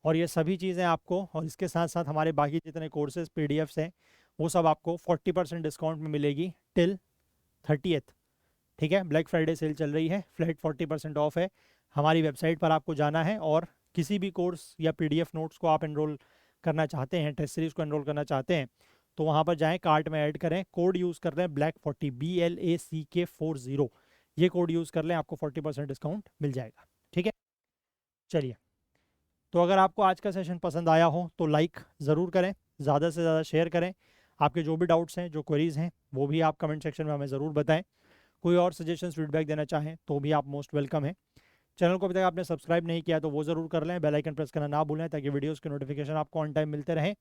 और ये सभी चीज़ें आपको, और इसके साथ साथ हमारे बाकी जितने कोर्सेज पीडीएफ्स हैं वो सब आपको 40% डिस्काउंट में मिलेगी टिल 30th। ठीक है, ब्लैक फ्राइडे सेल चल रही है, फ्लैट 40% ऑफ है। हमारी वेबसाइट पर आपको जाना है और किसी भी कोर्स या पीडीएफ नोट्स को आप एनरोल करना चाहते हैं, टेस्ट सीरीज़ को एनरोल करना चाहते हैं, तो वहाँ पर जाएँ, कार्ट में ऐड करें, कोड यूज़ कर रहे हैं BLACK40 BLACK40, ये कोड यूज़ कर लें, आपको 40% डिस्काउंट मिल जाएगा। ठीक है, चलिए, तो अगर आपको आज का सेशन पसंद आया हो तो लाइक ज़रूर करें, ज़्यादा से ज़्यादा शेयर करें। आपके जो भी डाउट्स हैं, जो क्वेरीज़ हैं, वो भी आप कमेंट सेक्शन में हमें ज़रूर बताएं। कोई और सजेशंस, फीडबैक देना चाहें तो भी आप मोस्ट वेलकम है। चैनल को अभी तक आपने सब्सक्राइब नहीं किया तो वो ज़रूर कर लें, बेल आइकन प्रेस करना ना भूलें ताकि वीडियोज़ के नोटिफिकेशन आपको ऑन टाइम मिलते रहें।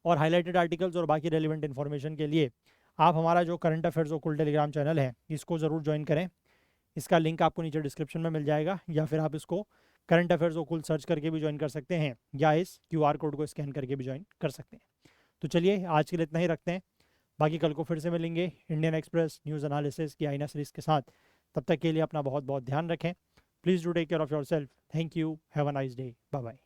और हाईलाइटेड आर्टिकल्स और बाकी रेलिवेंट इन्फॉर्मेशन के लिए आप हमारा जो करंट अफेयर्स ओकुल टेलीग्राम चैनल है इसको ज़रूर ज्वाइन करें। इसका लिंक आपको नीचे डिस्क्रिप्शन में मिल जाएगा, या फिर आप इसको करंट अफेयर्स ओकुल सर्च करके भी ज्वाइन कर सकते हैं, या इस QR कोड को स्कैन करके भी ज्वाइन कर सकते हैं। तो चलिए, आज के लिए इतना ही रखते हैं। बाकी कल को फिर से मिलेंगे इंडियन एक्सप्रेस न्यूज़ एनालिसिस की आईना सीरीज़ के साथ। तब तक के लिए अपना बहुत बहुत ध्यान रखें। Please do take care of yourself. Thank you, have a nice day, bye bye.